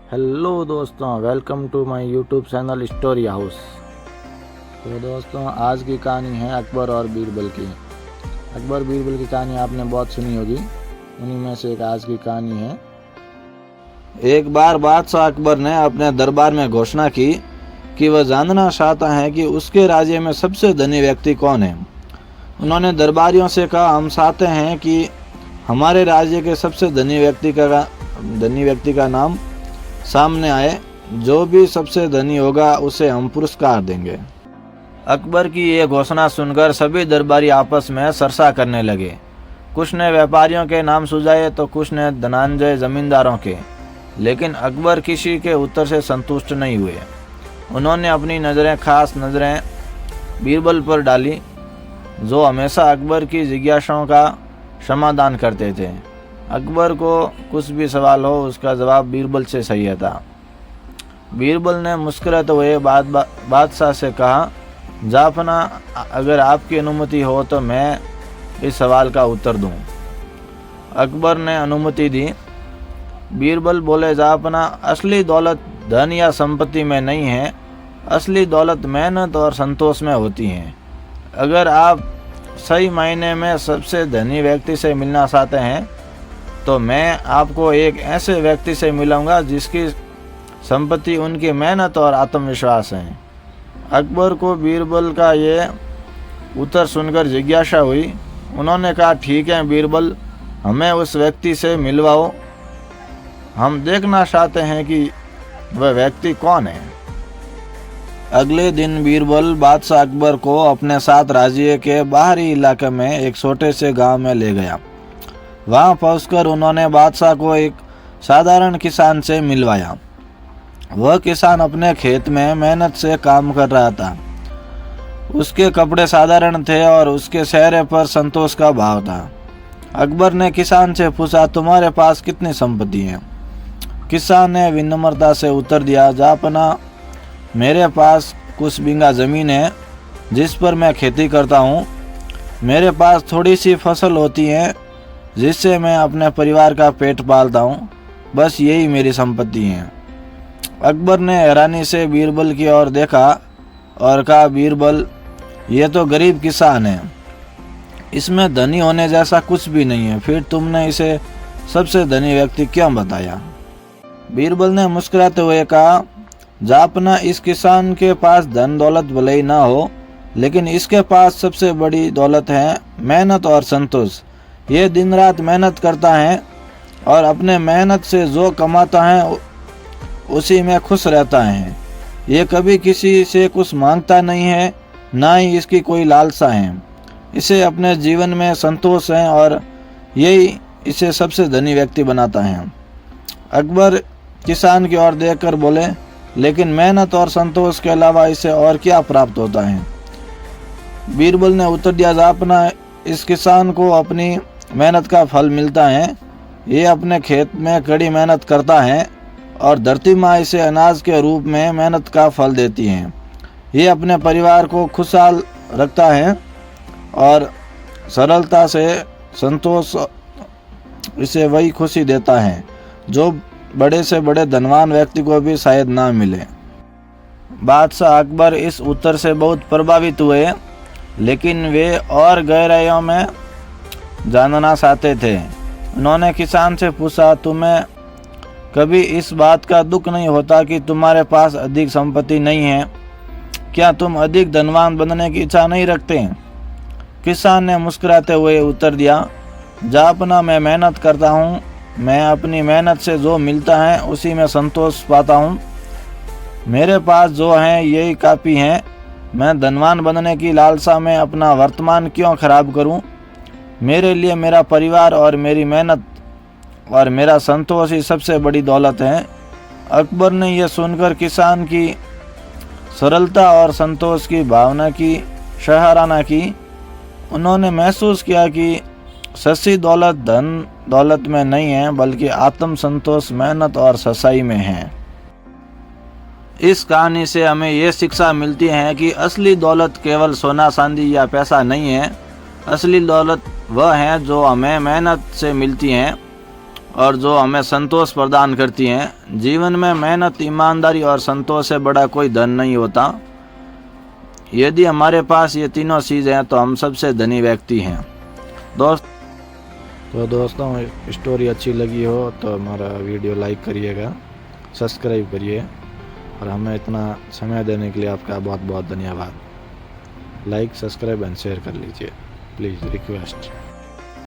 Hello दोस्तों, welcome to my YouTube channel story house. तो दोस्तों, आज की कहानी है अकबर और बीरबल की। अकबर बीरबल की कहानी आपने बहुत सुनी होगी, उन्हीं में से एक आज की कहानी है। एक बार बादशाह अकबर ने अपने दरबार में घोषणा की कि वह जानना चाहता है कि उसके राज्य में सबसे धनी व्यक्ति कौन है। उन्होंने दरबारियों से कहा, हम चाहते हैं कि हमारे राज्य के सबसे धनी व्यक्ति का नाम सामने आए। जो भी सबसे धनी होगा उसे हम पुरस्कार देंगे। अकबर की ये घोषणा सुनकर सभी दरबारी आपस में चर्चा करने लगे। कुछ ने व्यापारियों के नाम सुझाए तो कुछ ने धनंजय जमींदारों के, लेकिन अकबर किसी के उत्तर से संतुष्ट नहीं हुए। उन्होंने अपनी खास नज़रें बीरबल पर डाली, जो हमेशा अकबर की जिज्ञासाओं का समाधान करते थे। अकबर को कुछ भी सवाल हो, उसका जवाब बीरबल से सही था। बीरबल ने मुस्कुराते हुए बादशाह से कहा, जाफना, अगर आपकी अनुमति हो तो मैं इस सवाल का उत्तर दूं। अकबर ने अनुमति दी। बीरबल बोले, जाफना, असली दौलत धन या संपत्ति में नहीं है, असली दौलत मेहनत और संतोष में होती है। अगर आप सही मायने में सबसे धनी व्यक्ति से मिलना चाहते हैं तो मैं आपको एक ऐसे व्यक्ति से मिलाऊंगा जिसकी संपत्ति उनकी मेहनत और आत्मविश्वास है। अकबर को बीरबल का ये उत्तर सुनकर जिज्ञासा हुई। उन्होंने कहा, ठीक है बीरबल, हमें उस व्यक्ति से मिलवाओ। हम देखना चाहते हैं कि वह व्यक्ति कौन है। अगले दिन बीरबल बादशाह अकबर को अपने साथ राज्य के बाहरी इलाके में एक छोटे से गांव में ले गया। वहां पहुंचकर उन्होंने बादशाह को एक साधारण किसान से मिलवाया। वह किसान अपने खेत में मेहनत से काम कर रहा था। उसके कपड़े साधारण थे और उसके चेहरे पर संतोष का भाव था। अकबर ने किसान से पूछा, तुम्हारे पास कितनी संपत्ति है? किसान ने विनम्रता से उत्तर दिया, जापना, मेरे पास कुछ बीघा जमीन है जिस पर मैं खेती करता हूँ। मेरे पास थोड़ी सी फसल होती है जिससे मैं अपने परिवार का पेट पालता हूँ। बस यही मेरी संपत्ति है। अकबर ने हैरानी से बीरबल की ओर देखा और कहा, बीरबल, ये तो गरीब किसान है, इसमें धनी होने जैसा कुछ भी नहीं है, फिर तुमने इसे सबसे धनी व्यक्ति क्यों बताया? बीरबल ने मुस्कुराते हुए कहा, जापना, इस किसान के पास धन दौलत भले ही ना हो, लेकिन इसके पास सबसे बड़ी दौलत है मेहनत और संतोष। ये दिन रात मेहनत करता है और अपने मेहनत से जो कमाता है उसी में खुश रहता है। ये कभी किसी से कुछ मांगता नहीं है, ना ही इसकी कोई लालसा है। इसे अपने जीवन में संतोष है और यही इसे सबसे धनी व्यक्ति बनाता है। अकबर किसान की ओर देखकर बोले, लेकिन मेहनत और संतोष के अलावा इसे और क्या प्राप्त होता है? बीरबल ने उत्तर दिया, जापना, इस किसान को अपनी मेहनत का फल मिलता है। ये अपने खेत में कड़ी मेहनत करता है और धरती माँ इसे अनाज के रूप में मेहनत का फल देती है। ये अपने परिवार को खुशहाल रखता है और सरलता से संतोष इसे वही खुशी देता है जो बड़े से बड़े धनवान व्यक्ति को भी शायद ना मिले। बादशाह अकबर इस उत्तर से बहुत प्रभावित हुए, लेकिन वे और गहराइयों में जानना चाहते थे। उन्होंने किसान से पूछा, तुम्हें कभी इस बात का दुख नहीं होता कि तुम्हारे पास अधिक संपत्ति नहीं है? क्या तुम अधिक धनवान बनने की इच्छा नहीं रखते? किसान ने मुस्कुराते हुए उत्तर दिया, जापना, मैं मेहनत करता हूँ। मैं अपनी मेहनत से जो मिलता है उसी में संतोष पाता हूँ। मेरे पास जो है यही काफ़ी है। मैं धनवान बनने की लालसा में अपना वर्तमान क्यों खराब करूँ? मेरे लिए मेरा परिवार और मेरी मेहनत और मेरा संतोष ही सबसे बड़ी दौलत है। अकबर ने यह सुनकर किसान की सरलता और संतोष की भावना की सराहना की। उन्होंने महसूस किया कि सच्ची दौलत धन दौलत में नहीं है, बल्कि आत्म संतोष, मेहनत और सच्चाई में है। इस कहानी से हमें ये शिक्षा मिलती है कि असली दौलत केवल सोना चांदी या पैसा नहीं है। असली दौलत वह है जो हमें मेहनत से मिलती है और जो हमें संतोष प्रदान करती हैं। जीवन में मेहनत, ईमानदारी और संतोष से बड़ा कोई धन नहीं होता। यदि हमारे पास ये तीनों चीज़ें हैं तो हम सबसे धनी व्यक्ति हैं। दोस्तों स्टोरी अच्छी लगी हो तो हमारा वीडियो लाइक करिएगा, सब्सक्राइब करिए और हमें इतना समय देने के लिए आपका बहुत बहुत धन्यवाद। लाइक, सब्सक्राइब एंड शेयर कर लीजिए, प्लीज़ रिक्वेस्ट।